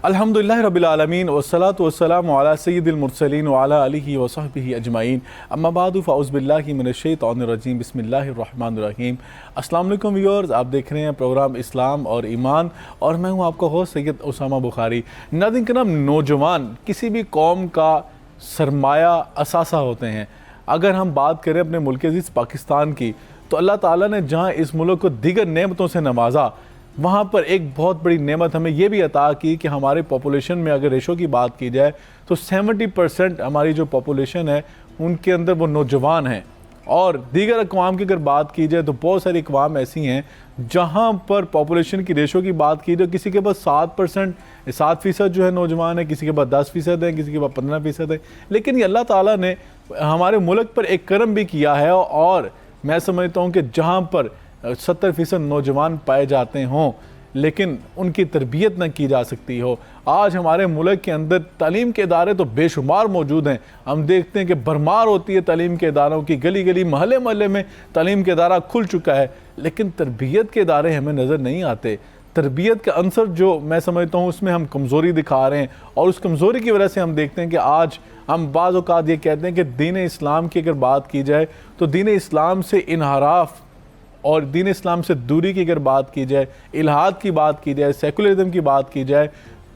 الحمدللہ رب العالمین والصلاة والسلام علی سید المرسلین وعلی آلہ وصحبہ اجمعین اما بعد فاعوذ باللہ من الشیطان الرجیم بسم اللہ الرحمن الرحیم۔ السلام علیکم ویورز، آپ دیکھ رہے ہیں پروگرام اسلام اور ایمان اور میں ہوں آپ کا ہوسٹ سید اسامہ بخاری۔ ناظرین کرام، نوجوان کسی بھی قوم کا سرمایہ اثاثہ ہوتے ہیں۔ اگر ہم بات کریں اپنے ملک عزیز پاکستان کی تو اللہ تعالیٰ نے جہاں اس ملک کو دیگر نعمتوں سے نوازا، وہاں پر ایک بہت بڑی نعمت ہمیں یہ بھی عطا کی کہ ہماری پاپولیشن میں اگر ریشو کی بات کی جائے تو 70% ہماری جو پاپولیشن ہے ان کے اندر وہ نوجوان ہیں۔ اور دیگر اقوام کی اگر بات کی جائے تو بہت ساری اقوام ایسی ہیں جہاں پر پاپولیشن کی ریشو کی بات کی جائے کسی کے پاس 7% جو ہے نوجوان ہے، کسی کے پاس 10% ہے، کسی کے پاس 15% ہے۔ لیکن یہ اللہ تعالیٰ نے ہمارے ملک پر ایک کرم بھی کیا ہے، اور میں سمجھتا ہوں کہ جہاں پر 70% نوجوان پائے جاتے ہوں لیکن ان کی تربیت نہ کی جا سکتی ہو۔ آج ہمارے ملک کے اندر تعلیم کے ادارے تو بے شمار موجود ہیں، ہم دیکھتے ہیں کہ بھرمار ہوتی ہے تعلیم کے اداروں کی، گلی گلی محلے محلے میں تعلیم کے ادارہ کھل چکا ہے، لیکن تربیت کے ادارے ہمیں نظر نہیں آتے۔ تربیت کا عنصر جو میں سمجھتا ہوں اس میں ہم کمزوری دکھا رہے ہیں، اور اس کمزوری کی وجہ سے ہم دیکھتے ہیں کہ آج ہم بعض اوقات یہ کہتے ہیں کہ دین اسلام کی اگر بات کی جائے تو دین اسلام سے انحراف اور دین اسلام سے دوری کی اگر بات کی جائے، الحاد کی بات کی جائے، سیکولرزم کی بات کی جائے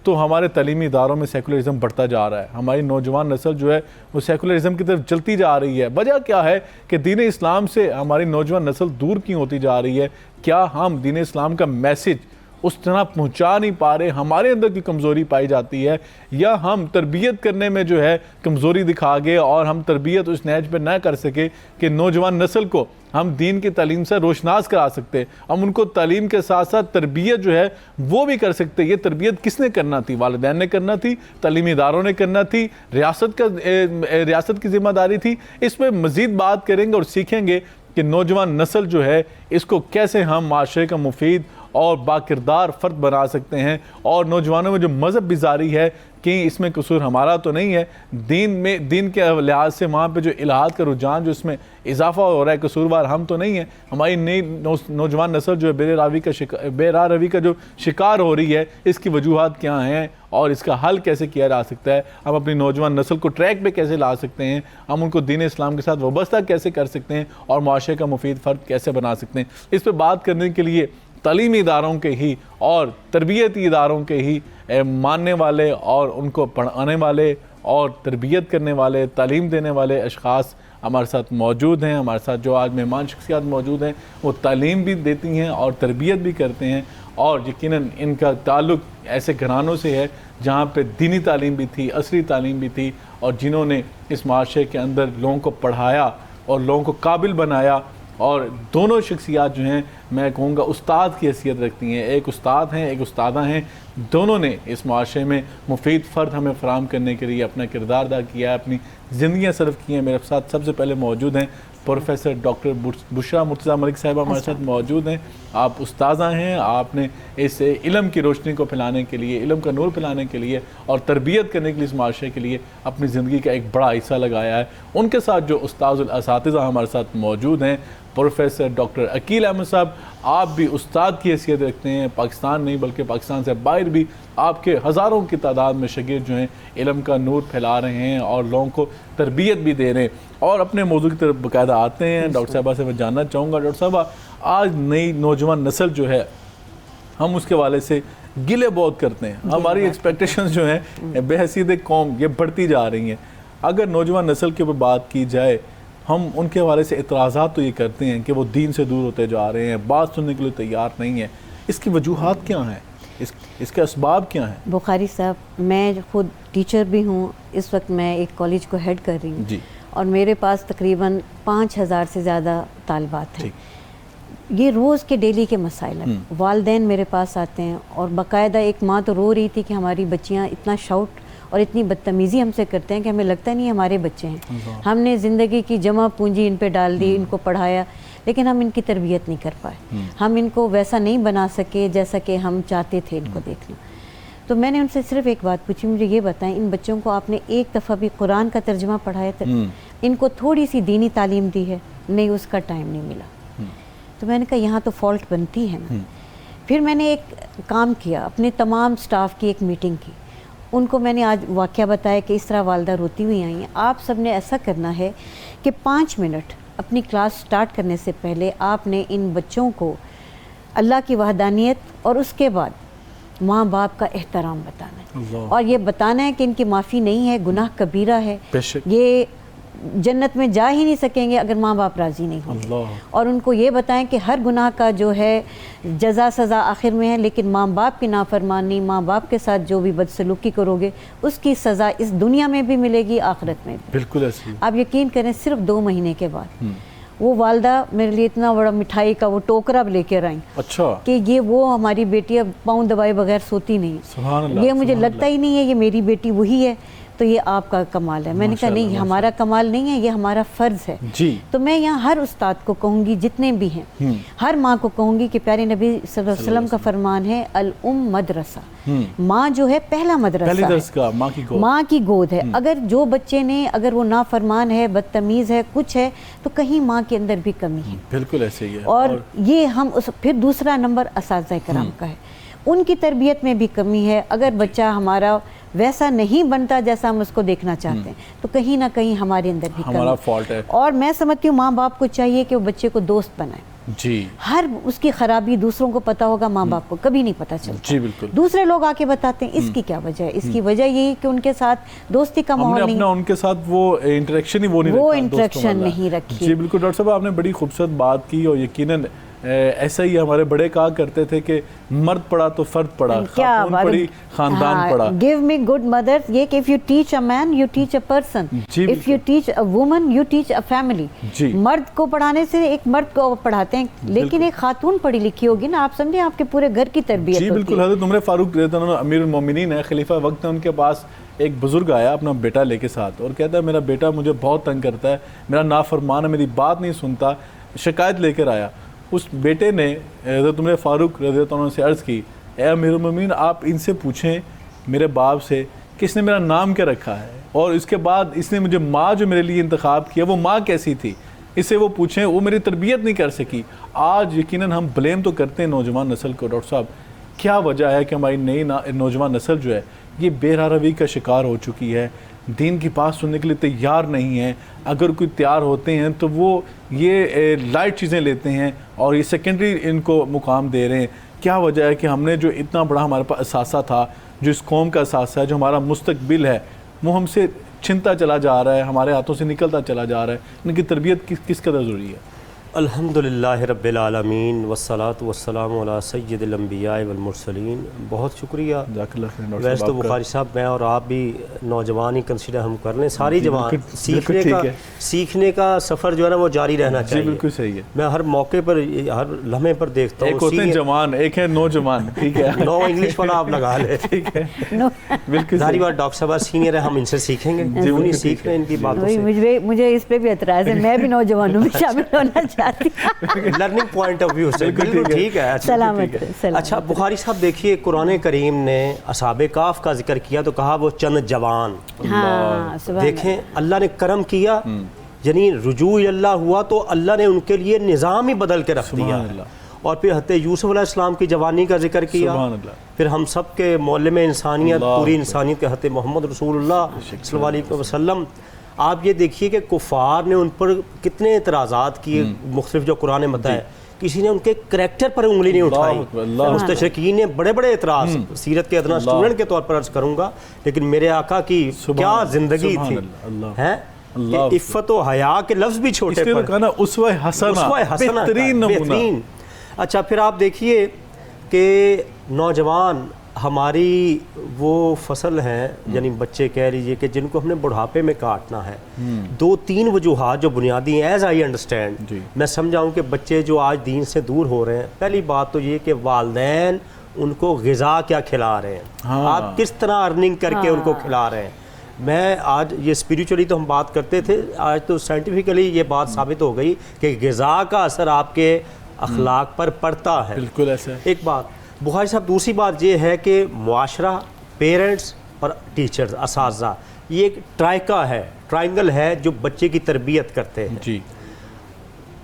تو ہمارے تعلیمی اداروں میں سیکولرزم بڑھتا جا رہا ہے۔ ہماری نوجوان نسل جو ہے وہ سیکولرزم کی طرف چلتی جا رہی ہے۔ وجہ کیا ہے کہ دین اسلام سے ہماری نوجوان نسل دور کیوں ہوتی جا رہی ہے؟ کیا ہم دین اسلام کا میسج اس طرح پہنچا نہیں پا رہے؟ ہمارے اندر کی کمزوری پائی جاتی ہے، یا ہم تربیت کرنے میں جو ہے کمزوری دکھا گئے اور ہم تربیت اس نہج پہ نہ کر سکے کہ نوجوان نسل کو ہم دین کی تعلیم سے روشناس کرا سکتے، ہم ان کو تعلیم کے ساتھ ساتھ تربیت جو ہے وہ بھی کر سکتے۔ یہ تربیت کس نے کرنا تھی؟ والدین نے کرنا تھی، تعلیمی اداروں نے کرنا تھی، ریاست کی ذمہ داری تھی۔ اس پہ مزید بات کریں گے اور سیکھیں گے کہ نوجوان نسل جو ہے اس کو کیسے ہم معاشرے کا مفید اور باکردار فرد بنا سکتے ہیں، اور نوجوانوں میں جو مذہب بیزاری ہے کہ اس میں قصور ہمارا تو نہیں ہے، دین کے لحاظ سے وہاں پہ جو الحاد کا رجحان جو اس میں اضافہ ہو رہا ہے، قصوروار ہم تو نہیں ہیں۔ ہماری نئی نوجوان نسل جو ہے بے راہ روی کا جو شکار ہو رہی ہے، اس کی وجوہات کیا ہیں اور اس کا حل کیسے کیا جا سکتا ہے؟ ہم اپنی نوجوان نسل کو ٹریک پہ کیسے لا سکتے ہیں؟ ہم ان کو دین اسلام کے ساتھ وابستہ کیسے کر سکتے ہیں اور معاشرے کا مفید فرد کیسے بنا سکتے ہیں؟ اس پہ بات کرنے کے لیے تعلیمی اداروں کے ہی اور تربیتی اداروں کے ہی ماننے والے اور ان کو پڑھانے والے اور تربیت کرنے والے، تعلیم دینے والے اشخاص ہمارے ساتھ موجود ہیں۔ ہمارے ساتھ جو آج مہمان شخصیات موجود ہیں وہ تعلیم بھی دیتی ہیں اور تربیت بھی کرتے ہیں، اور یقیناً ان کا تعلق ایسے گھرانوں سے ہے جہاں پہ دینی تعلیم بھی تھی، عصری تعلیم بھی تھی، اور جنہوں نے اس معاشرے کے اندر لوگوں کو پڑھایا اور لوگوں کو قابل بنایا۔ اور دونوں شخصیات جو ہیں میں کہوں گا استاد کی حیثیت رکھتی ہیں، ایک استاد ہیں ایک استادہ ہیں، دونوں نے اس معاشرے میں مفید فرد ہمیں فراہم کرنے کے لیے اپنا کردار ادا کیا ہے، اپنی زندگیاں صرف کی ہیں۔ میرے ساتھ سب سے پہلے موجود ہیں پروفیسر ڈاکٹر بشریٰ مرتضیٰ ملک صاحبہ ہمارے ساتھ موجود ہیں۔ آپ استاذہ ہیں، آپ نے اس علم کی روشنی کو پھیلانے کے لیے، علم کا نور پھیلانے کے لیے اور تربیت کرنے کے لیے اس معاشرے کے لیے اپنی زندگی کا ایک بڑا حصہ لگایا ہے۔ ان کے ساتھ جو استاذ الاساتذہ ہمارے ساتھ موجود ہیں، پروفیسر ڈاکٹر عقیل احمد صاحب، آپ بھی استاد کی حیثیت رکھتے ہیں، پاکستان نہیں بلکہ پاکستان سے باہر بھی آپ کے ہزاروں کی تعداد میں شاگرد جو ہیں علم کا نور پھیلا رہے ہیں اور لوگوں کو تربیت بھی دے رہے ہیں۔ اور اپنے موضوع کی طرف باقاعدہ آتے ہیں۔ ڈاکٹر صاحبہ سے میں جاننا چاہوں گا، ڈاکٹر صاحبہ آج نئی نوجوان نسل جو ہے ہم اس کے حوالے سے گلے بہت کرتے ہیں، ہماری ایکسپیکٹیشنز جو ہیں بے حیثیت قوم یہ بڑھتی جا رہی ہیں۔ اگر نوجوان نسل کے اوپر بات کی جائے، ہم ان کے حوالے سے اعتراضات تو یہ کرتے ہیں کہ وہ دین سے دور ہوتے جا رہے ہیں، بات سننے کے لیے تیار نہیں ہیں۔ اس کی وجوہات کیا ہیں؟ اس کے اسباب کیا ہیں؟ بخاری صاحب، میں خود ٹیچر بھی ہوں، اس وقت میں ایک کالج کو ہیڈ کر رہی ہوں جی، اور میرے پاس تقریباً 5000 سے زیادہ طالبات ہیں۔ یہ روز کے ڈیلی کے مسائل ہیں۔ والدین میرے پاس آتے ہیں اور باقاعدہ ایک ماں تو رو رہی تھی کہ ہماری بچیاں اتنا شاؤٹ اور اتنی بدتمیزی ہم سے کرتے ہیں کہ ہمیں لگتا نہیں ہمارے بچے ہیں۔ ہم نے زندگی کی جمع پونجی ان پہ ڈال دی، ان کو پڑھایا، لیکن ہم ان کی تربیت نہیں کر پائے، ہم ان کو ویسا نہیں بنا سکے جیسا کہ ہم چاہتے تھے ان کو دیکھنا۔ تو میں نے ان سے صرف ایک بات پوچھی، مجھے یہ بتائیں ان بچوں کو آپ نے ایک دفعہ بھی قرآن کا ترجمہ پڑھایا تھا؟ ان کو تھوڑی سی دینی تعلیم دی ہے؟ نہیں، اس کا ٹائم نہیں ملا۔ تو میں نے کہا یہاں تو فالٹ بنتی ہے نا، پھر میں نے ایک کام کیا، اپنے تمام سٹاف کی ایک میٹنگ کی، ان کو میں نے آج واقعہ بتایا کہ اس طرح والدہ روتی ہوئی آئی ہیں، آپ سب نے ایسا کرنا ہے کہ 5 منٹ اپنی کلاس سٹارٹ کرنے سے پہلے آپ نے ان بچوں کو اللہ کی وحدانیت اور اس کے بعد ماں باپ کا احترام بتانا ہے، اور یہ بتانا ہے کہ ان کی معافی نہیں ہے، گناہ کبیرہ ہے، یہ جنت میں جا ہی نہیں سکیں گے اگر ماں باپ راضی نہیں ہوں گے، اور ان کو یہ بتائیں کہ ہر گناہ کا جو ہے جزا سزا آخر میں ہے، لیکن ماں باپ کی نافرمانی، ماں باپ کے ساتھ جو بھی بدسلوکی کرو گے اس کی سزا اس دنیا میں بھی ملے گی، آخرت میں بھی۔ بالکل ایسی آپ یقین کریں صرف 2 مہینے کے بعد وہ والدہ میرے لیے اتنا بڑا مٹھائی کا وہ ٹوکرا لے کے آئیں، اچھا کہ یہ وہ ہماری بیٹی اب پاؤں دبائے بغیر سوتی نہیں، سبحان اللہ، یہ مجھے لگتا ہی نہیں ہے یہ میری بیٹی وہی ہے، تو یہ آپ کا کمال ہے۔ میں نے کہا نہیں، یہ ہمارا کمال نہیں ہے، یہ ہمارا فرض ہے۔ جی تو میں یہاں ہر استاد کو کہوں گی، جتنے بھی ہیں، ہر ماں کو کہوں گی کہ پیارے نبی صلی اللہ علیہ وسلم کا فرمان ہے الام مدرسہ، ماں جو ہے پہلا مدرسہ پہلی ہے، درس کا ماں کی گود ہے۔ اگر جو بچے نے اگر وہ نافرمان ہے، بدتمیز ہے، کچھ ہے، تو کہیں ماں کے اندر بھی کمی ہے۔ بالکل ایسے ہی ہے، اور یہ ہم پھر دوسرا نمبر اساتذہ کرام کا ہے، ان کی تربیت میں بھی کمی ہے۔ اگر بچہ ہمارا ویسا نہیں بنتا جیسا ہم اس کو دیکھنا چاہتے ہیں تو کہیں نہ کہیں ہمارے اندر بھی ہمارا فالٹ ہے۔ اور میں سمجھتی ہوں ماں باپ کو چاہیے کہ وہ بچے کو دوست بنائے، جی ہر اس کی خرابی دوسروں کو پتا ہوگا، ماں باپ کو کبھی نہیں پتا چلتا، جی بالکل، دوسرے لوگ آ کے بتاتے ہیں اس کی کیا وجہ ہے، اس کی وجہ یہی کہ ان کے ساتھ دوستی کا ہم ماحول نے نہیں، اپنا ان کے ساتھ وہ انٹریکشن ہی وہ نہیں وہ رکھا، انٹریکشن نہیں رکھی۔ جی بالکل ڈاکٹر صاحب، آپ نے بڑی خوبصورت بات کی، اور یقیناً ایسا ہی ہمارے بڑے کہا کرتے تھے کہ مرد پڑا تو فرد پڑا، خاتون پڑی خاندان پڑا۔ Give me good mothers، یہ کہ if you teach a man you teach a person، if you teach a woman you teach a family۔ مرد کو پڑھانے سے ایک مرد کو پڑھاتے ہیں، لیکن ایک خاتون پڑھی لکھی ہوگی نا، آپ سمجھیں آپ کے پورے گھر کی تربیت ہوتی ہے۔ جی بالکل، حضرت عمر فاروق رضی اللہ عنہ امیر المومنین ہے، خلیفہ وقت ہے، ان کے پاس ایک بزرگ آیا اپنا بیٹا لے کے ساتھ، اور کہتا ہے میرا بیٹا مجھے بہت تنگ کرتا ہے، میرا نافرمان ہے، میری بات نہیں سنتا، شکایت لے کر آیا۔ اس بیٹے نے حضرت عمر فاروق رضی اللہ عنہ سے عرض کی، اے امیر المومنین آپ ان سے پوچھیں میرے باپ سے کہ اس نے میرا نام کیا رکھا ہے، اور اس کے بعد اس نے مجھے ماں جو میرے لیے انتخاب کیا وہ ماں کیسی تھی، اس سے وہ پوچھیں، وہ میری تربیت نہیں کر سکی۔ آج یقیناً ہم بلیم تو کرتے ہیں نوجوان نسل کو، ڈاکٹر صاحب کیا وجہ ہے کہ ہماری نئی نوجوان نسل جو ہے یہ بے روی کا شکار ہو چکی ہے، دین کی بات سننے کے لیے تیار نہیں ہے، اگر کوئی تیار ہوتے ہیں تو وہ یہ لائٹ چیزیں لیتے ہیں اور یہ سیکنڈری ان کو مقام دے رہے ہیں۔ کیا وجہ ہے کہ ہم نے جو اتنا بڑا ہمارے پاس اثاثہ تھا، جو اس قوم کا اثاثہ ہے، جو ہمارا مستقبل ہے، وہ ہم سے چھنتا چلا جا رہا ہے، ہمارے ہاتھوں سے نکلتا چلا جا رہا ہے؟ ان کی تربیت کس قدر ضروری ہے؟ الحمدللہ رب العالمین والصلاة والسلام علی سید الانبیاء والمرسلین۔ بہت شکریہ۔ ویسے تو بخاری صاحب میں اور آپ بھی نوجوان ہی کنسیڈر ہم کر لیں، ساری جوان سیکھنے کا سفر جو ہے نا وہ جاری رہنا چاہیے۔ بالکل صحیح ہے، میں ہر موقع پر ہر لمحے پر دیکھتا ہوں، ایک ہوتے ہیں جوان، ایک ہے نوجوان، ٹھیک ہے، نو انگلش والا آپ لگا لیں، ٹھیک ہے، بالکل ظاہری بات ڈاکٹر صاحب سینئر ہے، ہم ان سے سیکھیں گے، وہ نہیں سیکھ رہے ان کی باتوں سے۔ مجھے اس پہ بھی اعتراض ہے، میں بھی نوجوانوں میں شامل ہونا چاہتی ہوں، لرننگ پوائنٹ آف ویو سے بالکل ٹھیک ہے۔ اچھا بخاری صاحب دیکھیے، قرآن کریم نے اصحاب کہف کا ذکر کیا تو کہا وہ چند جوان، دیکھیں اللہ نے کرم کیا، یعنی رجوع اللہ ہوا تو اللہ نے ان کے لیے نظام ہی بدل کے رکھ دیا۔ اور پھر حضرت یوسف علیہ السلام کی جوانی کا ذکر کیا، پھر ہم سب کے معلم انسانیت، پوری انسانیت کے حضرت محمد رسول اللہ صلی اللہ علیہ وسلم۔ آپ یہ دیکھیے کہ کفار نے ان پر کتنے اعتراضات کیے مختلف، جو قرآن میں بتایا، کسی نے ان کے کریکٹر پر انگلی نہیں اٹھائی۔ مستشرقین نے بڑے بڑے اعتراض، سیرت کے ادنا اسٹوڈنٹ کے طور پر عرض کروں گا، لیکن میرے آقا کی کیا زندگی تھی، عفت و حیا کے لفظ بھی چھوٹے پر، اسوہ حسنہ، بہترین۔ اچھا پھر آپ دیکھیے کہ نوجوان ہماری وہ فصل ہیں، یعنی بچے کہہ لیجئے کہ جن کو ہم نے بڑھاپے میں کاٹنا ہے۔ 2-3 وجوہات جو بنیادی ہیں، ایز آئی انڈرسٹینڈ، میں سمجھاؤں کہ بچے جو آج دین سے دور ہو رہے ہیں، پہلی بات تو یہ کہ والدین ان کو غذا کیا کھلا رہے ہیں، آپ کس طرح ارننگ کر کے ان کو کھلا رہے ہیں۔ میں آج یہ اسپریچولی تو ہم بات کرتے تھے، آج تو سائنٹیفکلی یہ بات ثابت ہو گئی کہ غذا کا اثر آپ کے اخلاق پر پڑتا ہے۔ بالکل ایسا ہے۔ ایک بات بخاری صاحب، دوسری بات یہ ہے کہ معاشرہ، پیرنٹس اور ٹیچرز، اساتذہ، یہ ایک ٹرائکا ہے، ٹرائنگل ہے جو بچے کی تربیت کرتے ہیں۔ جی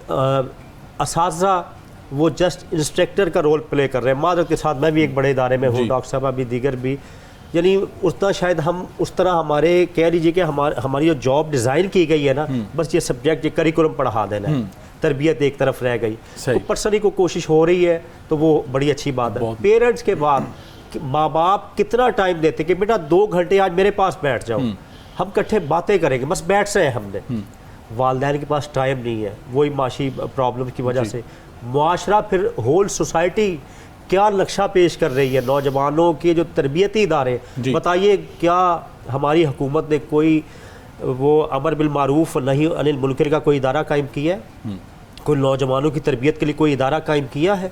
اساتذہ وہ جسٹ انسٹرکٹر کا رول پلے کر رہے ہیں. معذرت کے ساتھ میں بھی ایک بڑے ادارے میں ہوں, ڈاکٹر صاحبہ بھی, دیگر بھی, یعنی اتنا شاید ہم اس طرح ہمارے کہہ لیجیے کہ ہماری جو جاب ڈیزائن کی گئی ہے نا, بس یہ سبجیکٹ, یہ کریکولم پڑھا دینا ہے, تربیت ایک طرف رہ گئی. تو پرسنلی کو کوشش ہو رہی ہے تو وہ بڑی اچھی بات ہے. پیرنٹس کے بعد ماں باپ کتنا ٹائم دیتے کہ بیٹا 2 گھنٹے آج میرے پاس بیٹھ جاؤ, ہم کٹھے باتیں کریں گے, بس بیٹھ سے ہیں ہم نے. والدین کے پاس ٹائم نہیں ہے, وہی معاشی پرابلم کی وجہ سے. معاشرہ پھر ہول سوسائٹی کیا نقشہ پیش کر رہی ہے نوجوانوں کے جو تربیتی ادارے, بتائیے کیا ہماری حکومت نے کوئی وہ امر بالمعروف نہی عن المنکر کا کوئی ادارہ قائم کیا ہے؟ کوئی نوجوانوں کی تربیت کے لیے کوئی ادارہ قائم کیا ہے؟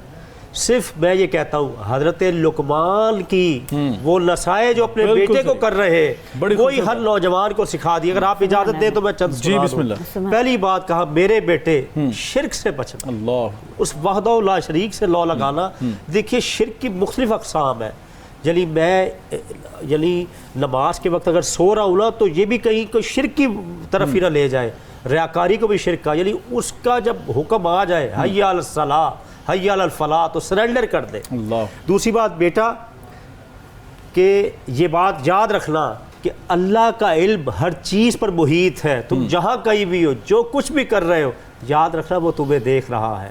صرف میں یہ کہتا ہوں حضرت لقمان کی وہ نصائح جو اپنے بیٹے کو کر رہے ہیں وہی ہر نوجوان کو سکھا دی. اگر آپ اجازت دیں تو میں چند سنا دوں. پہلی بات کہا میرے بیٹے شرک سے بچنا, اس وحدہ لا شریک سے لو لگانا. دیکھیے شرک کی مختلف اقسام ہے. یعنی نماز کے وقت اگر سو رہا ہوں نا تو یہ بھی کہیں کوئی شرک کی طرف ہی نہ لے جائے. ریاکاری کو بھی شرک کا, یعنی اس کا جب حکم آ جائے حی علی الصلاۃ حی علی الفلاح تو سرنڈر کر دے. دوسری بات بیٹا کہ یہ بات یاد رکھنا کہ اللہ کا علم ہر چیز پر محیط ہے. تم جہاں کہیں بھی ہو, جو کچھ بھی کر رہے ہو, یاد رکھنا وہ تمہیں دیکھ رہا ہے.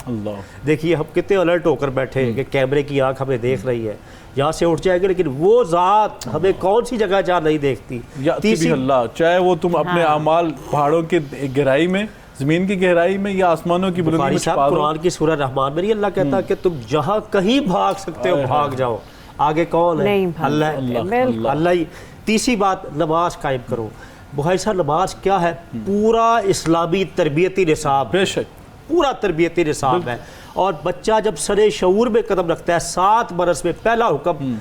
دیکھیے ہم کتنے الرٹ ہو کر بیٹھے ہیں کہ کیمرے کی آنکھ ہمیں دیکھ رہی ہے, یہاں سے اٹھ جائے گا, لیکن وہ ذات ہمیں کون سی جگہ جہاں نہیں دیکھتی. تیسری اللہ, چاہے وہ تم اپنے اعمال پہاڑوں کی گہرائی میں, زمین کی گہرائی میں, یا آسمانوں کی بلندی میں چھپا دو. قرآن کی سورہ رحمان میں اللہ کہتا ہے کہ تم جہاں کہیں بھاگ سکتے ہو بھاگ جاؤ. آگے کون ہے؟ اللہ ہی. تیسری بات نماز قائم کرو. بخاری صاحب نماز کیا ہے؟ پورا اسلامی تربیتی نصاب, بے شک پورا تربیتی نصاب ہے. اور بچہ جب سر شعور میں قدم رکھتا ہے 7 برس میں, پہلا حکم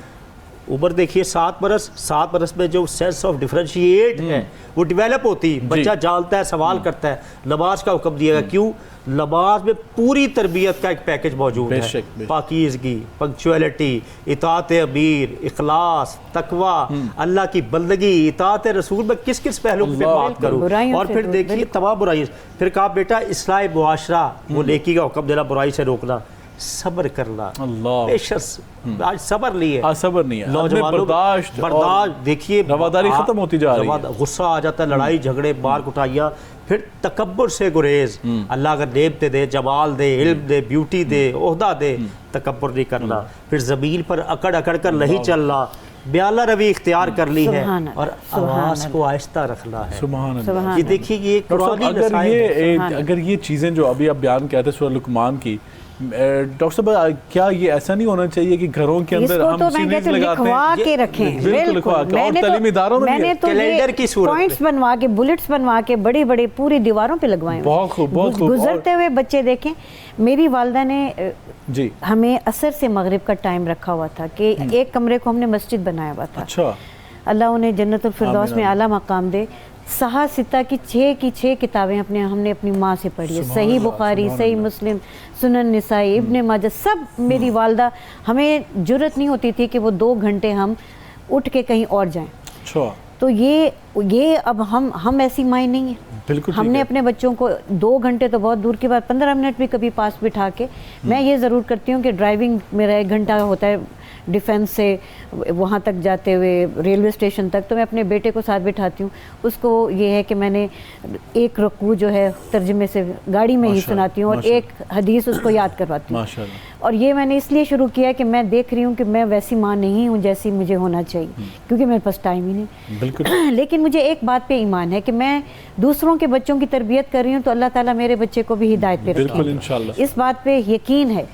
عمر دیکھیے 7 برس, 7 برس میں جو سینس آف ڈیفرنشیٹ ہے وہ ڈیویلپ ہوتی ہے, بچہ جانتا ہے, سوال کرتا ہے. نماز کا حکم دیا گیا, کیوں؟ نماز میں پوری تربیت کا ایک پیکج موجود ہے. پاکیزگی, پنکچویلٹی, اطاعت امیر, اخلاص, تقوی, اللہ کی بندگی, اطاعت رسول. میں کس کس پہلو پہ بات کروں؟ اور پھر دیکھیے تمام برائی. پھر کہا بیٹا اصلاح معاشرہ, وہ نیکی کا حکم دینا, برائی سے روکنا, صبر کرنا. پیشنس, آج صبر نہیں ہے, صبر نہیں ہے, برداشت. دیکھیے رواداری ختم ہوتی جا رہی ہے, غصہ آ جاتا ہے, لڑائی جھگڑے, مار کٹائیاں. پھر تکبر سے گریز. اللہ اگر نعمتیں دے, جمال دے, علم دے, بیوٹی دے, عہدہ دے, تکبر نہیں کرنا. پھر زمین پر اکڑ اکڑ کر نہیں چلنا, بیالہ روی اختیار کر لی ہے, اور آواز کو آہستہ رکھنا ہے. سبحان اللہ. یہ دیکھیے یہ قرآنی نصائح. اگر یہ چیزیں جو ابھی آپ بیان کہتے ہیں سورہ لقمان کی, ڈاکٹر صاحب کیا یہ ایسا نہیں ہونا چاہیے کہ گھروں کے اندر ہم سینریز لگاتے ہیں, کے رکھیں, بالکل, اور تعلیمی اداروں میں میں نے تو کیلنڈر کی صورت پوائنٹس بنوا کے, بلٹس بنوا کے بڑی بڑی پوری دیواروں پہ لگوائے. بہت خوب, بہت خوب. گزرتے ہوئے بچے دیکھیں. میری والدہ نے ہمیں عصر سے مغرب کا ٹائم رکھا ہوا تھا کہ ایک کمرے کو ہم نے مسجد بنایا ہوا تھا. اچھا, اللہ انہیں جنت الفردوس میں اعلیٰ مقام دے. 6 کی 6 کتابیں ہم نے اپنی ماں سے پڑھی ہے. صحیح بخاری, صحیح مسلم, سنن نسائی, ابن ماجہ, سب میری والدہ. ہمیں جرت نہیں ہوتی تھی کہ وہ 2 گھنٹے ہم اٹھ کے کہیں اور جائیں. اچھا, تو یہ اب ہم ایسی مائیں نہیں ہیں. ہم نے اپنے بچوں کو 2 گھنٹے تو بہت دور کی بات, 15 منٹ بھی کبھی پاس بٹھا کے, میں یہ ضرور کرتی ہوں کہ ڈرائیونگ میرا 1 گھنٹہ ہوتا ہے ڈیفنس سے وہاں تک جاتے ہوئے ریلوے اسٹیشن تک, تو میں اپنے بیٹے کو ساتھ بٹھاتی ہوں. اس کو یہ ہے کہ میں نے 1 رکوع جو ہے ترجمے سے گاڑی میں ہی سناتی ہوں, اور 1 حدیث اس کو یاد کرواتی ہوں. اور یہ میں نے اس لیے شروع کیا کہ میں دیکھ رہی ہوں کہ میں ویسی ماں نہیں ہوں جیسی مجھے ہونا چاہیے, کیونکہ میرے پاس ٹائم ہی نہیں. لیکن مجھے ایک بات پہ ایمان ہے کہ میں دوسروں کے بچوں کی تربیت کر رہی ہوں تو اللہ تعالیٰ میرے بچے کو بھی ہدایت پہ رکھے. اس بات پہ یقین ہے.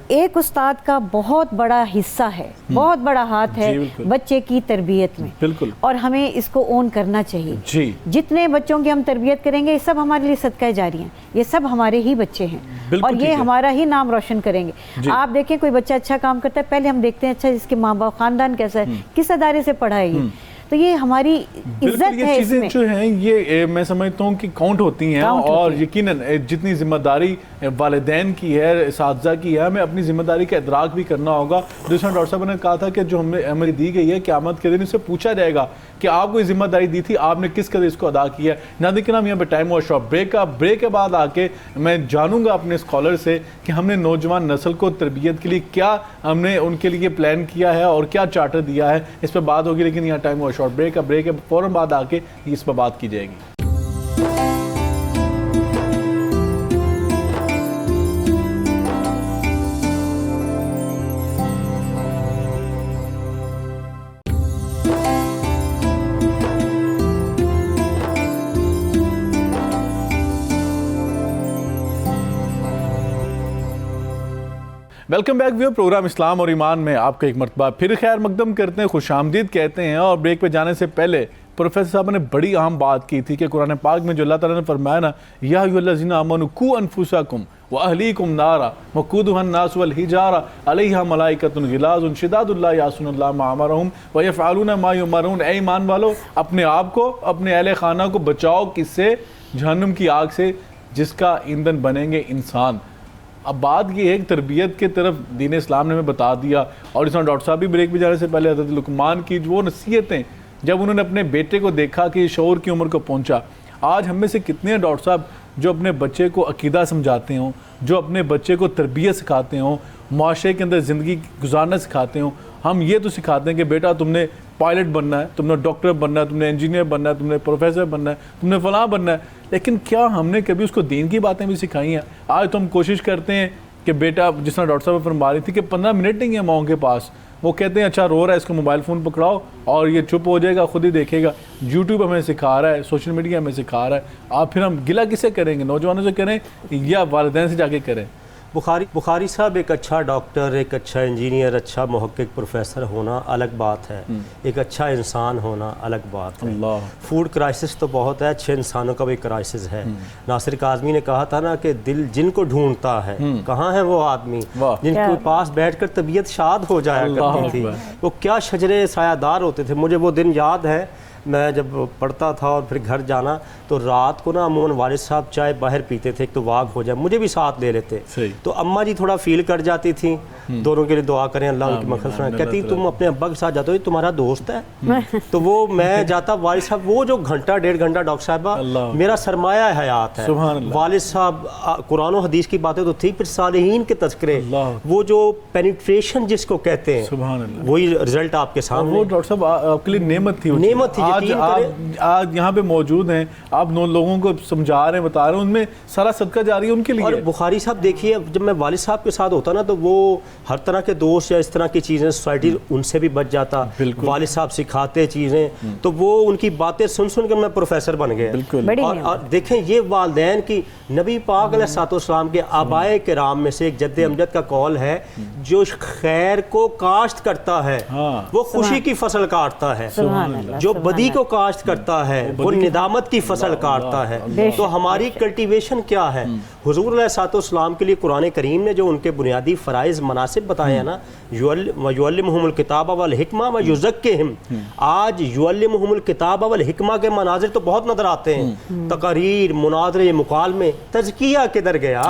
ایک استاد کا بہت بڑا حصہ ہے, بہت بڑا ہاتھ ہے بچے کی تربیت میں, اور ہمیں اس کو اون کرنا چاہیے. جتنے بچوں کی ہم تربیت کریں گے یہ سب ہمارے لیے صدقہ جاری ہیں, یہ سب ہمارے ہی بچے ہیں, اور یہ ہمارا ہی نام روشن کریں گے. آپ دیکھیں کوئی بچہ اچھا کام کرتا ہے, پہلے ہم دیکھتے ہیں اچھا اس کے ماں باپ خاندان کیسا ہے, کس ادارے سے پڑھا ہے یہ, تو یہ ہماری عزت ہے. یہ چیزیں جو ہیں یہ میں سمجھتا ہوں کہ کاؤنٹ ہوتی ہیں, اور یقیناً جتنی ذمہ داری والدین کی ہے, اساتذہ کی ہے, ہمیں اپنی ذمہ داری کا ادراک بھی کرنا ہوگا. دوسرا ڈاکٹر صاحب نے کہا تھا کہ جو ہمیں دی گئی ہے قیامت کے دن اس سے پوچھا جائے گا کہ آپ کو یہ ذمہ داری دی تھی, آپ نے کس قدر اس کو ادا کیا ہے. ناظرین ہم یہاں پہ ٹائم ہوا شارٹ بریک کا, بریک کے بعد آ کے میں جانوں گا اپنے اسکالر سے کہ ہم نے نوجوان نسل کو تربیت کے لیے کیا ہم نے ان کے لیے پلان کیا ہے اور کیا چارٹر دیا ہے, اس پہ بات ہوگی. لیکن یہاں ٹائم ہوا شارٹ بریک کا, بریک کے فوراً بعد آ کے اس پہ بات کی جائے گی. ویلکم بیک ویور, پروگرام اسلام اور ایمان میں آپ کا ایک مرتبہ پھر خیر مقدم کرتے ہیں, خوش آمدید کہتے ہیں. اور بریک پہ جانے سے پہلے پروفیسر صاحب نے بڑی اہم بات کی تھی کہ قرآن پاک میں جو اللہ تعالیٰ نے فرمایا نا, یا ایھا الذین آمنوا قوا انفسکم واہلیکم نارا وقودھا الناس والحجارہ علیہا ملائکۃ غلاظ شداد لا یعصون اللہ ما امرہم ویفعلون ما یؤمرون. اے ایمان والو, اپنے آپ کو, اپنے اہل خانہ کو بچاؤ کس سے؟ جہنم کی آگ سے, جس کا ایندھن بنیں گے انسان. اب بات یہ ہے کہ تربیت کے طرف دین اسلام نے ہمیں بتا دیا, اور اس میں ڈاکٹر صاحب بھی بریک پہ جانے سے پہلے حضرت لقمان کی جو نصیحتیں جب انہوں نے اپنے بیٹے کو دیکھا کہ یہ شعور کی عمر کو پہنچا. آج ہم میں سے کتنے ہیں ڈاکٹر صاحب جو اپنے بچے کو عقیدہ سمجھاتے ہوں, جو اپنے بچے کو تربیت سکھاتے ہوں, معاشرے کے اندر زندگی گزارنا سکھاتے ہوں. ہم یہ تو سکھاتے ہیں کہ بیٹا تم نے پائلٹ بننا ہے, تم نے ڈاکٹر بننا ہے, تم نے انجینئر بننا ہے, تم نے پروفیسر بننا ہے, تم نے فلاں بننا ہے. لیکن کیا ہم نے کبھی اس کو دین کی باتیں بھی سکھائی ہیں؟ آج تو ہم کوشش کرتے ہیں کہ بیٹا, جس طرح ڈاکٹر صاحب فرما رہی تھی کہ 15 منٹ نہیں ہے ماؤں کے پاس, وہ کہتے ہیں اچھا رو رہا ہے, اس کو موبائل فون پکڑاؤ اور یہ چپ ہو جائے گا, خود ہی دیکھے گا. یوٹیوب ہمیں سکھا رہا ہے, سوشل میڈیا ہمیں سکھا رہا ہے. آپ پھر ہم گلہ کس سے کریں گے؟ نوجوانوں سے کریں یا والدین سے جا کے کریں؟ بخاری صاحب ایک اچھا ڈاکٹر, ایک اچھا انجینئر, اچھا محقق, پروفیسر ہونا الگ بات ہے, ایک اچھا انسان ہونا الگ بات ہے. فوڈ کرائسس تو بہت ہے, اچھے انسانوں کا بھی کرائسس ہے. ناصر کاظمی نے کہا تھا نا کہ دل جن کو ڈھونڈتا ہے, کہاں ہے وہ آدمی جن کے پاس بیٹھ کر طبیعت شاد ہو جایا کرتی تھی. وہ کیا شجرے سایہ دار ہوتے تھے. مجھے وہ دن یاد ہے, میں جب پڑھتا تھا اور پھر گھر جانا تو رات کو نا عموماً والد صاحب چائے باہر پیتے تھے, ایک تو واک ہو جائے, مجھے بھی ساتھ لے لیتے. تو اماں جی تھوڑا فیل کر جاتی تھیں, دونوں کے لیے دعا کریں اللہ ان کی مغفرت فرمائے. کہتی تم اپنے ابا کے ساتھ جاتے ہو, تمہارا دوست ہے. تو وہ میں جاتا, والد صاحب وہ جو گھنٹہ 1.5 گھنٹہ ڈاکٹر صاحبہ میرا سرمایہ حیات ہے. والد صاحب قرآن و حدیث کی باتیں تو تھی, پھر صالحین کے تذکرے, وہ جو پینیٹریشن جس کو کہتے ہیں, وہی رزلٹ آپ کے سامنے. وہ ڈاکٹر صاحب آپ کے لیے نعمت تھی, نعمت تھی. آج یہاں پہ موجود ہیں آپ, لوگوں کو سمجھا رہے ہیں, بتا رہے ہیں, ان میں سارا صدقہ جاری ہے ان کے لیے. اور بخاری صاحب دیکھیے, جب میں والد صاحب کے ساتھ ہوتا نا تو وہ ہر طرح کے دوست یا اس طرح کی چیزیں سوسائٹی ان سے بھی بچ جاتا. والد صاحب سکھاتے چیزیں, تو وہ ان کی باتیں سن سن کر میں پروفیسر بن گیا. اور دیکھیں یہ والدین کی, نبی پاک علیہ الصلوۃ والسلام کے آبائے کرام میں سے ایک جد امجد کا قول ہے, جو خیر کو کاشت کرتا ہے وہ خوشی کی فصل کاٹتا ہے, جو بدی کو کاشت کرتا ہے وہ ندامت کی فصل کاٹتا ہے. تو ہماری کلٹیویشن کیا ہے؟ حضور علیہ الصلوۃ والسلام کے لیے قرآن کریم نے جو ان کے بنیادی فرائض مناسب بتایا نا, یعلمہم الکتاب والحکمہ ویزکہم. آج یعلمہم الکتاب والحکمہ کے مناظر تو بہت نظر آتے ہیں, تقاریر, مناظرے, مکالمے. تزکیہ کدھر گیا؟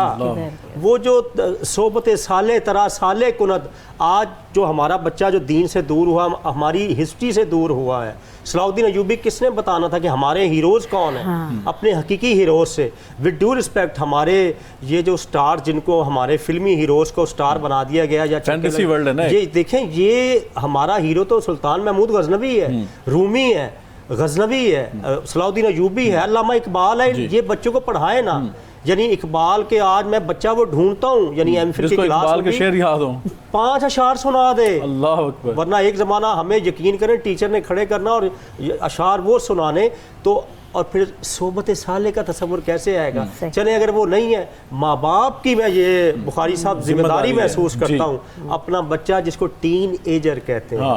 وہ جو صحبت صالح ترا صالح کند. آج جو ہمارا بچہ جو دین سے دور ہوا, ہماری ہسٹری سے دور ہوا ہے. صلاح الدین ایوبی کس نے بتانا تھا کہ ہمارے ہیروز کون ہیں؟ اپنے حقیقی ہیروز سے. ود ڈیو رسپیکٹ, ہمارے یہ جو سٹار جن کو ہمارے فلمی ہیروز کو سٹار بنا دیا گیا یا فینٹیسی ورلڈ ہے نا, یہ دیکھیں, یہ ہمارا ہیرو تو سلطان محمود غزنوی ہے, رومی ہے, غزنوی ہے, صلاح الدین ایوبی ہے, علامہ اقبال ہے. یہ بچوں کو پڑھائے نا. یعنی اقبال کے آج میں بچہ وہ ڈھونڈتا ہوں, یعنی ایم فل کی کلاس, اقبال کے شعر یاد ہوں, 5 اشعار سنا دے. اللہ اکبر. ورنہ ایک زمانہ ہمیں یقین کریں ٹیچر نے کھڑے کرنا اور اشعار وہ سنانے, تو اور پھر صحبت صالح کا تصور کیسے آئے گا؟ چلیں اگر وہ نہیں ہے, ماں باپ کی میں یہ بخاری صاحب ذمہ داری محسوس کرتا ہوں. اپنا بچہ جس کو ٹین ایجر کہتے ہیں,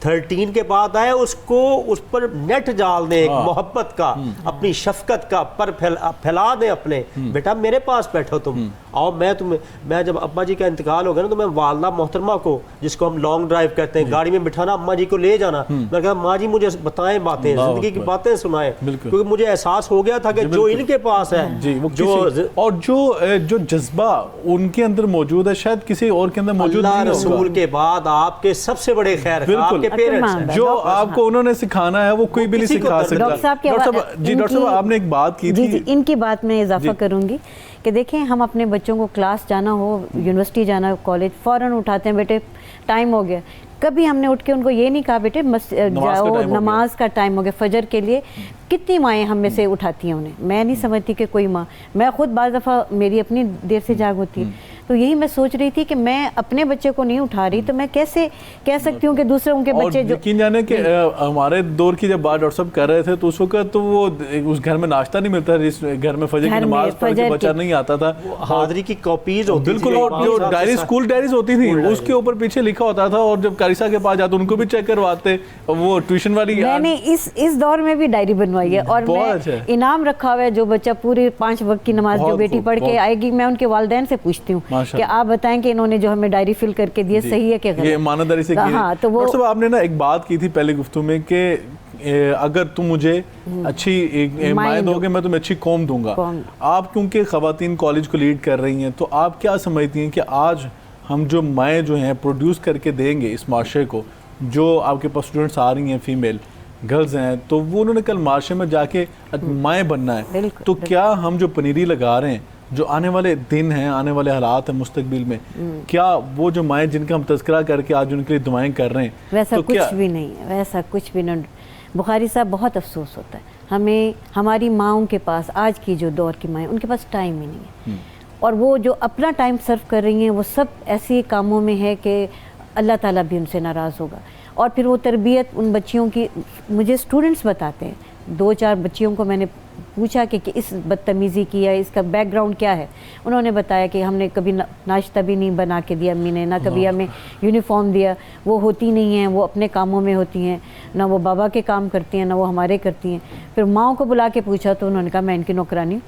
13 کے بعد آئے اس کو اس پر نیٹ ڈال دیں ایک محبت کا, اپنی شفقت کا, پر پھیلا دیں اپنے, بیٹا میرے پاس بیٹھو تم, اور میں جب ابا جی کا انتقال ہو گیا نا تو میں والدہ محترمہ کو, جس کو ہم لانگ ڈرائیو کہتے ہیں, گاڑی میں بٹھانا, اماں جی کو لے جانا, میں کہا ماں جی مجھے بتائیں باتیں, زندگی کی باتیں سنائیں, کیونکہ مجھے احساس ہو گیا تھا کہ جو ان کے پاس ہے اور جو جذبہ ان کے اندر موجود ہے شاید کسی اور کے اندر موجود نہیں ہوگا. اللہ رسول کے بعد آپ کے سب سے بڑے خیر آپ کے پیرنٹس ہیں, جو آپ کو انہوں نے سکھانا ہے وہ کوئی بھی نہیں سکھا سکتا. ڈاکٹر صاحب آپ نے ایک بات کی تھی, ان کی بات میں اضافہ کروں گی کہ دیکھیں ہم اپنے بچوں کو کلاس جانا ہو, یونیورسٹی جانا ہو, کالج, فوراً اٹھاتے ہیں بیٹے ٹائم ہو گیا. کبھی ہم نے اٹھ کے ان کو یہ نہیں کہا بیٹے جاؤ نماز کا ٹائم ہو گیا, فجر کے لیے. کتنی مائیں ہم میں سے اٹھاتی ہیں انہیں, میں نہیں سمجھتی کہ کوئی ماں, میں خود بعض دفعہ میری اپنی دیر سے جاگ ہوتی ہے, تو یہی میں سوچ رہی تھی کہ میں اپنے بچے کو نہیں اٹھا رہی تو میں کیسے کہہ سکتی ہوں کہ دوسروں کے بچے جو یقین جانے کہ ہمارے دور کی جب بات ڈاکٹر صاحب کر رہے تھے تو اس وقت تو وہ اس گھر میں ناشتہ نہیں ملتا, جس گھر میں فجر کی نماز پڑھ کے بچہ نہیں آتا تھا, حاضری کی کاپیز ہوتی تھی, بالکل, اور جو ڈائری اسکول ڈائریز ہوتی تھی اس کے اوپر پیچھے لکھا ہوتا تھا, اور جب قاری صاحب کے پاس جاتے ان کو بھی چیک کرواتے, وہ ٹیوشن والی. میں نے اس دور میں بھی ڈائری بنوائی ہے, اور میں انعام رکھا ہوا ہے جو بچہ پورے 5 وقت کی نماز جو بیٹی پڑھ کے آئے گی, میں ان کے والدین سے پوچھتی ہوں کہ آپ بتائیں کہ انہوں نے جو ہمیں ڈائری فل کر کے دی صحیح ہے کہ غلط. یہ ایمانداری سے کی. ہاں, تو ڈاکٹر صاحب آپ نے نا ایک بات کی تھی پہلے گفتگو میں کہ اگر تم مجھے اچھی مائیں دو گے میں تمہیں اچھی قوم دوں گا. آپ کیونکہ خواتین کالج کو لیڈ کر رہی ہیں, تو آپ کیا سمجھتی ہیں کہ آج ہم جو مائیں جو ہیں پروڈیوس کر کے دیں گے اس معاشرے کو, جو آپ کے پاس اسٹوڈنٹس آ رہی ہیں فیمیل گرلز ہیں, تو وہ انہوں نے کل معاشرے میں جا کے مائیں بننا ہے, تو کیا ہم جو پنیری لگا رہے ہیں, جو آنے والے دن ہیں, آنے والے حالات ہیں مستقبل میں, کیا وہ جو مائیں جن کا ہم تذکرہ کر کے آج ان کے لیے دعائیں کر رہے ہیں, ویسا کچھ بھی نہیں ہے, ویسا کچھ بھی نہیں. بخاری صاحب بہت افسوس ہوتا ہے ہمیں, ہماری ماؤں کے پاس, آج کی جو دور کی مائیں, ان کے پاس ٹائم ہی نہیں ہے, اور وہ جو اپنا ٹائم سرو کر رہی ہیں وہ سب ایسی کاموں میں ہے کہ اللہ تعالیٰ بھی ان سے ناراض ہوگا. اور پھر وہ تربیت ان بچیوں کی, مجھے اسٹوڈنٹس بتاتے ہیں, 2-4 بچیوں کو میں نے پوچھا کہ اس بدتمیزی کی ہے, اس کا بیک گراؤنڈ کیا ہے, انہوں نے بتایا کہ ہم نے کبھی ناشتہ بھی نہیں بنا کے دیا امی نے, نہ کبھی ہمیں یونیفارم دیا, وہ ہوتی نہیں ہیں, وہ اپنے کاموں میں ہوتی ہیں, نہ وہ بابا کے کام کرتی ہیں نہ وہ ہمارے کرتی ہیں. پھر ماؤں کو بلا کے پوچھا تو انہوں نے کہا میں ان کی نوکرانی.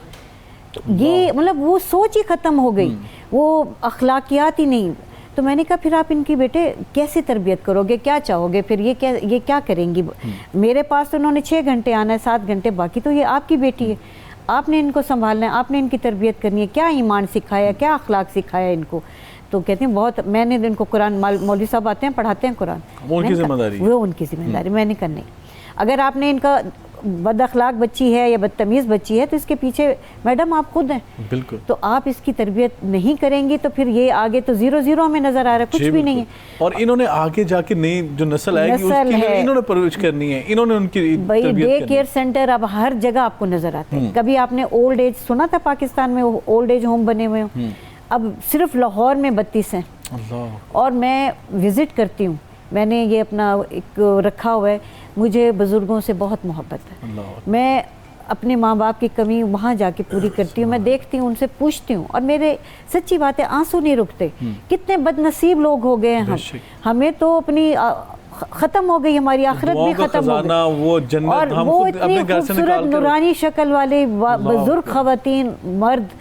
یہ مطلب وہ سوچ ہی ختم ہو گئی, وہ اخلاقیات ہی نہیں. تو میں نے کہا پھر آپ ان کی بیٹے کیسے تربیت کرو گے, کیا چاہو گے, پھر یہ کیا کریں گی. میرے پاس تو انہوں نے 6 گھنٹے آنا ہے, 7 گھنٹے, باقی تو یہ آپ کی بیٹی ہے, آپ نے ان کو سنبھالنا ہے, آپ نے ان کی تربیت کرنی ہے, کیا ایمان سکھایا, کیا اخلاق سکھایا ان کو. تو کہتے ہیں بہت, میں نے ان کو قرآن, مولوی صاحب آتے ہیں پڑھاتے ہیں قرآن, وہ ان کی ذمہ داری, وہ ان کی ذمہ داری, میں نے کرنی. اگر آپ نے ان کا بد اخلاق بچی ہے یا بدتمیز بچی ہے تو اس کے پیچھے میڈم آپ خود ہیں, بالکل, تو آپ اس کی تربیت نہیں کریں گی تو پھر یہ آگے تو 0-0 ہمیں نظر آ رہا ہے, کچھ بھی نہیں ہے. اور انہوں نے آگے جا کے نئی جو نسل آئے گی اس کی انہوں نے پرورش کرنی ہے, انہوں نے ان کی بھائی ڈے کیئر سینٹر اب ہر جگہ آپ کو نظر آتے ہیں. کبھی آپ نے اولڈ ایج سنا تھا پاکستان میں اولڈ ایج ہوم بنے ہوئے ہوں, اب صرف لاہور میں 32 ہیں. اور میں وزٹ کرتی ہوں, میں نے یہ اپنا ایک رکھا ہوا ہے, مجھے بزرگوں سے بہت محبت ہے, میں اپنے ماں باپ کی کمی وہاں جا کے پوری کرتی ہوں, میں دیکھتی ہوں, ان سے پوچھتی ہوں, اور میرے سچی بات ہے آنسو نہیں رکتے. کتنے بد نصیب لوگ ہو گئے ہیں ہمیں تو اپنی ختم ہو گئی, ہماری آخرت بھی ختم ہو گئی, اور وہ اتنی خوبصورت نورانی شکل والے بزرگ خواتین مرد.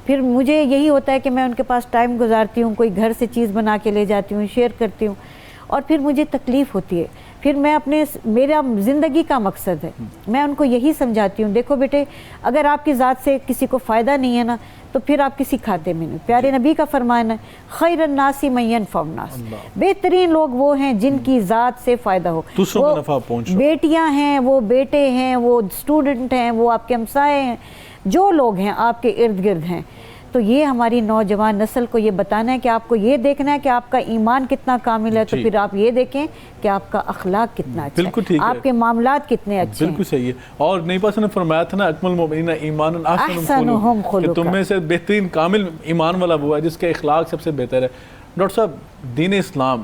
پھر مجھے یہی ہوتا ہے کہ میں ان کے پاس ٹائم گزارتی ہوں, کوئی گھر سے چیز بنا کے لے جاتی ہوں, شیئر کرتی ہوں, اور پھر مجھے تکلیف ہوتی ہے. پھر میں میرا زندگی کا مقصد ہے, میں ان کو یہی سمجھاتی ہوں, دیکھو بیٹے اگر آپ کی ذات سے کسی کو فائدہ نہیں ہے نا تو پھر آپ کسی کھاتے میں نہیں. پیارے نبی کا فرمان ہے خیر الناس من ينفع الناس, بہترین لوگ وہ ہیں جن کی ذات سے فائدہ ہو, دوسروں کو نفع پہنچے. بیٹیاں ہیں, وہ بیٹے ہیں, وہ اسٹوڈنٹ ہیں, وہ آپ کے ہمسائے ہیں, جو لوگ ہیں آپ کے ارد گرد ہیں. تو یہ ہماری نوجوان نسل کو یہ بتانا ہے کہ آپ کو یہ دیکھنا ہے کہ آپ کا ایمان کتنا کامل ہے, تو پھر آپ یہ دیکھیں کہ آپ کا اخلاق کتنا اچھا ہے, آپ کے معاملات کتنے اچھے ہیں. بالکل صحیح ہے. اور نبی پاک نے فرمایا تھا نا اکمل المؤمنین ایمانا احسنهم خلقا, کہ تم میں سے بہترین کامل ایمان والا وہ ہے جس کا اخلاق سب سے بہتر ہے. ڈاکٹر صاحب دین اسلام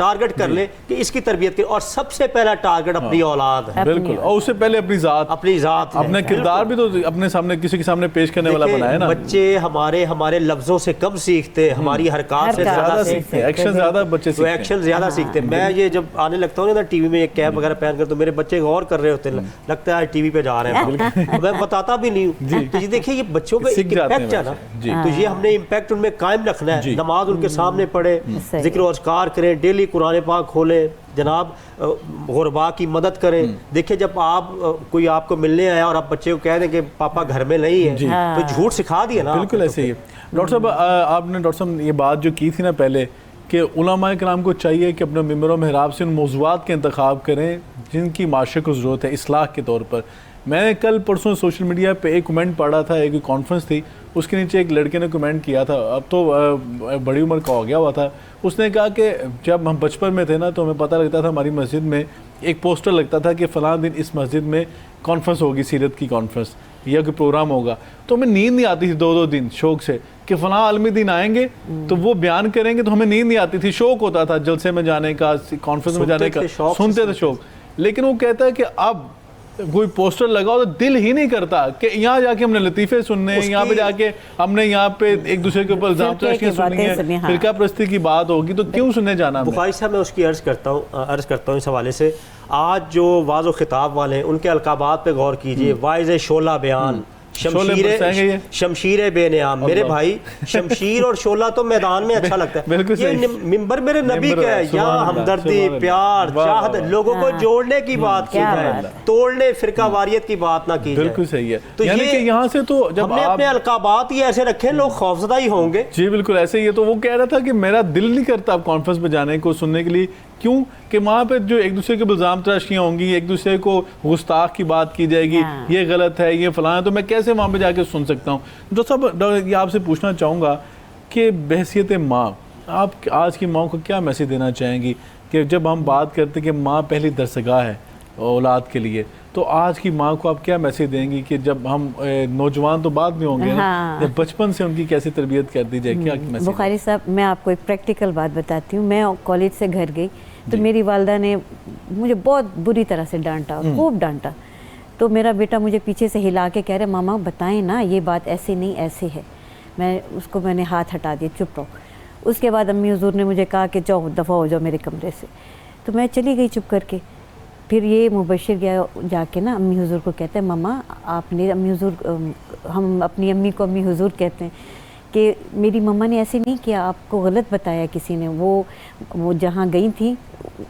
ٹارگٹ کر لیں کہ اس کی تربیت کی، اور سب سے پہلا ٹارگٹ اپنی اولاد ہے، بالکل، اور اس سے پہلے اپنی ذات، اپنا کردار بھی تو اپنے سامنے کسی کے سامنے پیش کرنے والا بنایا نا. بچے ہمارے لفظوں سے کم سیکھتے، ہماری حرکات سے زیادہ سیکھتے ہیں، ایکشن زیادہ بچے سیکھتے ہیں، ایکشن زیادہ سیکھتے ہیں. میں یہ جب آنے لگتا ہوں نا ٹی وی میں ایک کیپ وغیرہ پہن کر، تو میرے بچے غور کر رہے ہوتے ہیں، لگتا ہے ٹی وی پہ جا رہے ہیں، میں بتاتا بھی نہیں ہوں. تو یہ دیکھیے یہ بچوں کا ایک امپیکٹ ہے نا، تو یہ ہم نے امپیکٹ ان میں قائم رکھنا ہے. نماز ان کے سامنے پڑھے، ذکر و اذکار کریں، ڈیلی قرآن پاک کھولیں، جناب غربا کی مدد کریں. دیکھیں جب کوئی آپ کو ملنے آیا اور آپ بچے کو کہہ دیں کہ پاپا گھر میں نہیں ہے، تو جھوٹ سکھا دیا نا. بالکل ایسے ہی. ڈاکٹر صاحب آپ نے ڈاکٹر صاحب یہ بات جو کی تھی نا پہلے کہ علماء کرام کو چاہیے کہ اپنے ممبر و محراب سے ان موضوعات کے انتخاب کریں جن کی معاشرے کو ضرورت ہے اصلاح کے طور پر. میں نے کل پرسوں سوشل میڈیا پہ ایک کمنٹ پڑھا تھا، ایک کانفرنس تھی، اس کے نیچے ایک لڑکے نے کمنٹ کیا تھا، اب تو بڑی عمر کا ہو گیا ہوا تھا. اس نے کہا کہ جب ہم بچپن میں تھے نا تو ہمیں پتہ لگتا تھا، ہماری مسجد میں ایک پوسٹر لگتا تھا کہ فلاں دن اس مسجد میں کانفرنس ہوگی، سیرت کی کانفرنس یا کوئی پروگرام ہوگا، تو ہمیں نیند نہیں آتی تھی 2 دن شوق سے کہ فلاں عالمی دین آئیں گے تو وہ بیان کریں گے، تو ہمیں نیند نہیں آتی تھی، شوق ہوتا تھا جلسے میں جانے کا، کانفرنس میں جانے کا، سنتے تھے شوق. لیکن وہ کہتا ہے کہ اب کوئی پوسٹر لگاؤ تو دل ہی نہیں کرتا کہ یہاں جا کے ہم نے لطیفے سننے ہیں، یہاں پہ جا کے ہم نے یہاں پہ ایک دوسرے کے اوپر الزام تراشیاں سننی ہیں، فرقہ پرستی کی بات ہوگی، تو کیوں سننے جانا. بخاری صاحب میں اس کی عرض کرتا ہوں اس حوالے سے. آج جو واض و خطاب والے ہیں ان کے القابات پہ غور کیجئے. واعظ شعلہ بیان، شمشیر بے نیام. میرے بھائی شمشیر اور شعلہ تو میدان میں اچھا لگتا ہے، یہ ممبر میرے نبی کا ہے، یہاں ہمدردی، پیار، چاہت، لوگوں کو جوڑنے کی بات کی جائے، توڑنے فرقہ واریت کی بات نہ کی جائے. بالکل صحیح ہے. تو یعنی کہ یہاں سے تو جب ہم نے اپنے القابات ہی ایسے رکھے لوگ خوفزدہ ہی ہوں گے. جی بالکل ایسے ہی ہے. تو وہ کہہ رہا تھا کہ میرا دل نہیں کرتا اب کانفرنس پہ جانے کو، سننے کے لیے. کیوں کہ وہاں پہ جو ایک دوسرے کے الزام تراشیاں ہوں گی، ایک دوسرے کو گستاخ کی بات کی جائے گی، یہ غلط ہے، یہ فلاں ہے، تو میں کیسے وہاں پہ جا کے سن سکتا ہوں. جو سب یہ آپ سے پوچھنا چاہوں گا کہ بحیثیت ماں، آپ آج کی ماں کو کیا میسیج دینا چاہیں گی کہ جب ہم بات کرتے ہیں کہ ماں پہلی درسگاہ ہے اولاد کے لیے، تو آج کی ماں کو آپ کیا میسیج دیں گی کہ جب ہم نوجوان تو بعد میں ہوں گے نا، جب بچپن سے ان کی کیسے تربیت کر دی جائے، کیا میسیج؟ بخاری صاحب میں آپ کو ایک پریکٹیکل بات بتاتی ہوں. میں کالج سے گھر گئی تو میری والدہ نے مجھے بہت بری طرح سے ڈانٹا، خوب ڈانٹا. تو میرا بیٹا مجھے پیچھے سے ہلا کے کہہ رہے ماما بتائیں نا یہ بات ایسے نہیں ایسے ہے. میں نے ہاتھ ہٹا دیا، چپ رہو. اس کے بعد امی حضور نے مجھے کہا کہ جاؤ دفعہ ہو جاؤ میرے کمرے سے. تو میں چلی گئی چپ کر کے. پھر یہ مبشر گیا جا کے نا امی حضور کو کہتے ہیں ماما آپ نے، امی حضور، ہم اپنی امی کو امی حضور کہتے ہیں، کہ میری مما نے ایسے نہیں کیا، آپ کو غلط بتایا کسی نے. وہ جہاں گئی تھی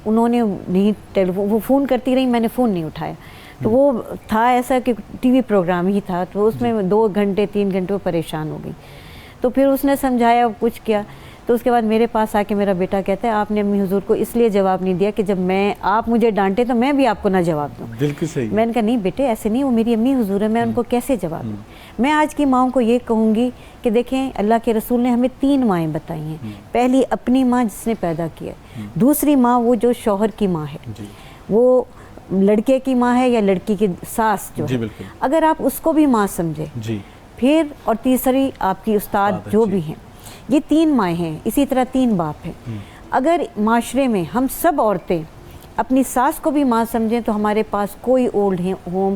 انہوں نے نہیں، وہ فون کرتی رہی، میں نے فون نہیں اٹھایا. تو وہ تھا ایسا کہ ٹی وی پروگرام ہی تھا، تو اس میں 2 گھنٹے 3 گھنٹے وہ پریشان ہو گئی. تو پھر اس نے سمجھایا کچھ کیا. تو اس کے بعد میرے پاس آ کے میرا بیٹا کہتا ہے آپ نے امی حضور کو اس لیے جواب نہیں دیا کہ جب آپ مجھے ڈانٹے تو میں بھی آپ کو نہ جواب دوں. بالکل صحیح. میں نے کہا نہیں بیٹے ایسے نہیں، وہ میری امی حضور ہے، میں ان کو کیسے جواب دوں. میں آج کی ماؤں کو یہ کہوں گی کہ دیکھیں اللہ کے رسول نے ہمیں 3 مائیں بتائی ہیں. پہلی اپنی ماں جس نے پیدا کیا، دوسری ماں وہ جو شوہر کی ماں ہے، وہ لڑکے کی ماں ہے یا لڑکی کی ساس جو ہے، اگر آپ اس کو بھی ماں سمجھے، پھر اور تیسری آپ کی استاد جو بھی ہیں، یہ 3 مائیں ہیں. اسی طرح 3 باپ ہیں. اگر معاشرے میں ہم سب عورتیں اپنی ساس کو بھی ماں سمجھیں تو ہمارے پاس کوئی اولڈ ہوم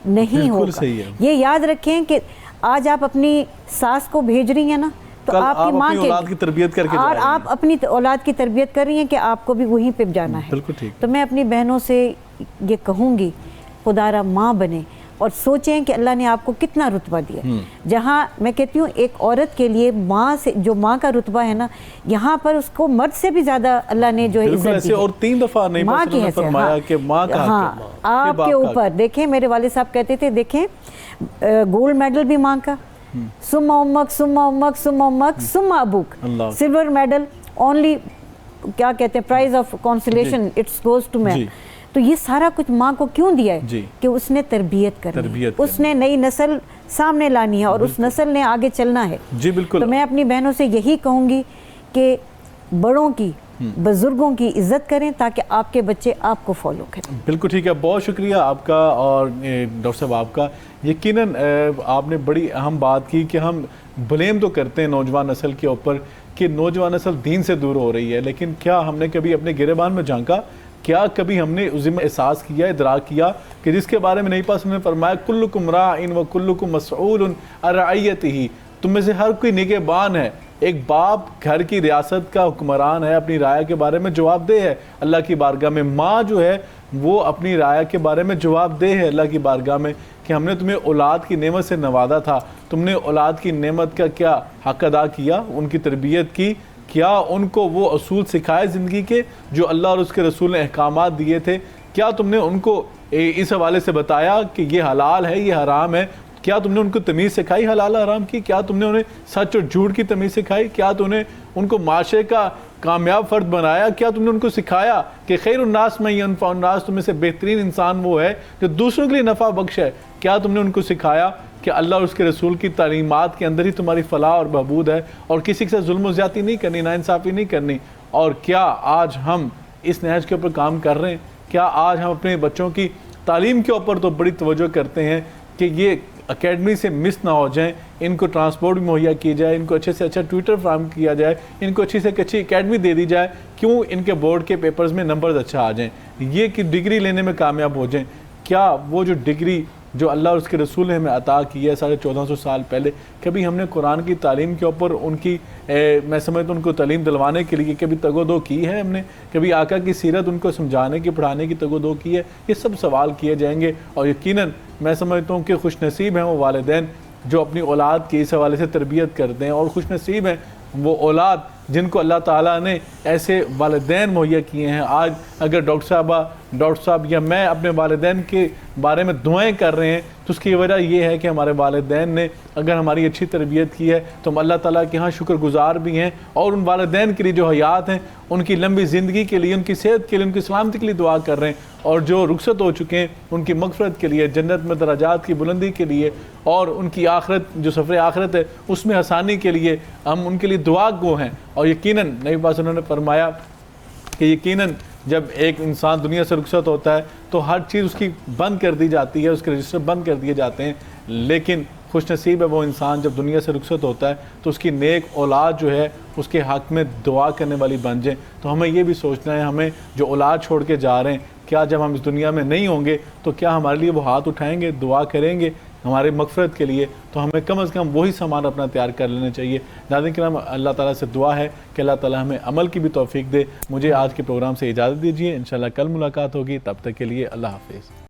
نہیں ہوگا. یہ یاد رکھیں کہ آج آپ اپنی ساس کو بھیج رہی ہیں نا، تو آپ کی ماں کی تربیت کر کے اور آپ اپنی اولاد کی تربیت کر رہی ہیں کہ آپ کو بھی وہیں پہ جانا ہے. تو میں اپنی بہنوں سے یہ کہوں گی خدا را ماں بنے اور سوچیں کہ اللہ نے آپ کو کتنا رتبہ دیا. جہاں میں کہتی ہوں ایک عورت کے لیے ماں سے جو ماں کا رتبہ ہے نا، یہاں پر اس کو مرد سے بھی زیادہ اللہ نے جو عزت دی. اور 3 دفعہ نہیں ماں کی حیثیت، ہاں آپ کے اوپر. دیکھیں میرے والد صاحب کہتے تھے دیکھیں گولڈ میڈل بھی ماں کا، ثم امک ثم امک ثم امک ثم ابوک. سلور میڈل اونلی کیا کہتے ہیں prize of consolation it's goes to man. تو یہ سارا کچھ ماں کو کیوں دیا ہے کہ اس نے تربیت کرنی ہے، اس نے نئی نسل سامنے لانی ہے اور اس نسل نے آگے چلنا ہے. جی بالکل. تو میں اپنی بہنوں سے یہی کہوں گی کہ بڑوں کی، بزرگوں کی عزت کریں تاکہ آپ کے بچے آپ کو فالو کریں. بالکل ٹھیک ہے. بہت شکریہ آپ کا اور ڈاکٹر صاحب آپ کا. یقیناً آپ نے بڑی اہم بات کی کہ ہم بلیم تو کرتے ہیں نوجوان نسل کے اوپر کہ نوجوان نسل دین سے دور ہو رہی ہے، لیکن کیا ہم نے کبھی اپنے گریبان میں جھانکا؟ کیا کبھی ہم نے اس میں احساس کیا، ادراک کیا کہ جس کے بارے میں نبی پاک نے فرمایا کلکم راعٍ و کلکم مسئول عن رعیتہ، تم میں سے ہر کوئی نگہبان ہے، ایک باپ گھر کی ریاست کا حکمران ہے، اپنی رعایا کے بارے میں جواب دہ ہے اللہ کی بارگاہ میں، ماں جو ہے وہ اپنی رعایا کے بارے میں جواب دہ ہے اللہ کی بارگاہ میں کہ ہم نے تمہیں اولاد کی نعمت سے نوازا تھا، تم نے اولاد کی نعمت کا کیا حق ادا کیا، ان کی تربیت کی، کیا ان کو وہ اصول سکھائے زندگی کے جو اللہ اور اس کے رسول نے احکامات دیے تھے، کیا تم نے ان کو اس حوالے سے بتایا کہ یہ حلال ہے یہ حرام ہے، کیا تم نے ان کو تمیز سکھائی حلال حرام کی، کیا تم نے انہیں سچ اور جھوٹ کی تمیز سکھائی، کیا تم نے ان کو معاشرے کا کامیاب فرد بنایا، کیا تم نے ان کو سکھایا کہ خیر الناس من ینفع الناس، تم میں سے بہترین انسان وہ ہے جو دوسروں کے لیے نفع بخش ہے، کیا تم نے ان کو سکھایا کہ اللہ اور اس کے رسول کی تعلیمات کے اندر ہی تمہاری فلاح اور بہبود ہے اور کسی کے ساتھ ظلم و زیادتی نہیں کرنی، ناانصافی نہیں کرنی؟ اور کیا آج ہم اس نہج کے اوپر کام کر رہے ہیں؟ کیا آج ہم اپنے بچوں کی تعلیم کے اوپر تو بڑی توجہ کرتے ہیں کہ یہ اکیڈمی سے مس نہ ہو جائیں، ان کو ٹرانسپورٹ بھی مہیا کی جائے، ان کو اچھے سے اچھا ٹویٹر فراہم کیا جائے، ان کو اچھی سے اچھی اکیڈمی دے دی جائے، کیوں ان کے بورڈ کے پیپرز میں نمبرز اچھا آ جائیں، یہ کہ ڈگری لینے میں کامیاب ہو جائیں؟ کیا وہ جو ڈگری جو اللہ اور اس کے رسول نے ہمیں عطا کی ہے 1450 سال پہلے، کبھی ہم نے قرآن کی تعلیم کے اوپر ان کی میں سمجھتا ہوں ان کو تعلیم دلوانے کے لیے کبھی تگ و دو کی ہے؟ ہم نے کبھی آقا کی سیرت ان کو سمجھانے کی پڑھانے کی تگ و دو کی ہے؟ یہ سب سوال کیے جائیں گے، اور یقیناً میں سمجھتا ہوں کہ خوش نصیب ہیں وہ والدین جو اپنی اولاد کی اس حوالے سے تربیت کرتے ہیں، اور خوش نصیب ہیں وہ اولاد جن کو اللہ تعالیٰ نے ایسے والدین مہیا کیے ہیں۔ آج اگر ڈاکٹر صاحب یا میں اپنے والدین کے بارے میں دعائیں کر رہے ہیں تو اس کی وجہ یہ ہے کہ ہمارے والدین نے اگر ہماری اچھی تربیت کی ہے تو ہم اللہ تعالیٰ کے ہاں شکر گزار بھی ہیں، اور ان والدین کے لیے جو حیات ہیں ان کی لمبی زندگی کے لیے، ان کی صحت کے لیے، ان کی سلامتی کے لیے دعا کر رہے ہیں، اور جو رخصت ہو چکے ہیں ان کی مغفرت کے لیے، جنت میں درجات کی بلندی کے لیے، اور ان کی آخرت جو سفر آخرت ہے اس میں آسانی کے لیے ہم ان کے لیے دعا گو ہیں۔ اور یقیناً نبی پاک انہوں نے فرمایا کہ یقیناً جب ایک انسان دنیا سے رخصت ہوتا ہے تو ہر چیز اس کی بند کر دی جاتی ہے، اس کے رجسٹر بند کر دیے جاتے ہیں، لیکن خوش نصیب ہے وہ انسان جب دنیا سے رخصت ہوتا ہے تو اس کی نیک اولاد جو ہے اس کے حق میں دعا کرنے والی بن جائیں۔ تو ہمیں یہ بھی سوچنا ہے، ہمیں جو اولاد چھوڑ کے جا رہے ہیں، کیا جب ہم اس دنیا میں نہیں ہوں گے تو کیا ہمارے لیے وہ ہاتھ اٹھائیں گے، دعا کریں گے ہمارے مغفرت کے لیے؟ تو ہمیں کم از کم وہی سامان اپنا تیار کر لینا چاہیے۔ ناظرین کرام، اللہ تعالیٰ سے دعا ہے کہ اللہ تعالیٰ ہمیں عمل کی بھی توفیق دے۔ مجھے آج کے پروگرام سے اجازت دیجیے، انشاءاللہ کل ملاقات ہوگی، تب تک کے لیے اللہ حافظ۔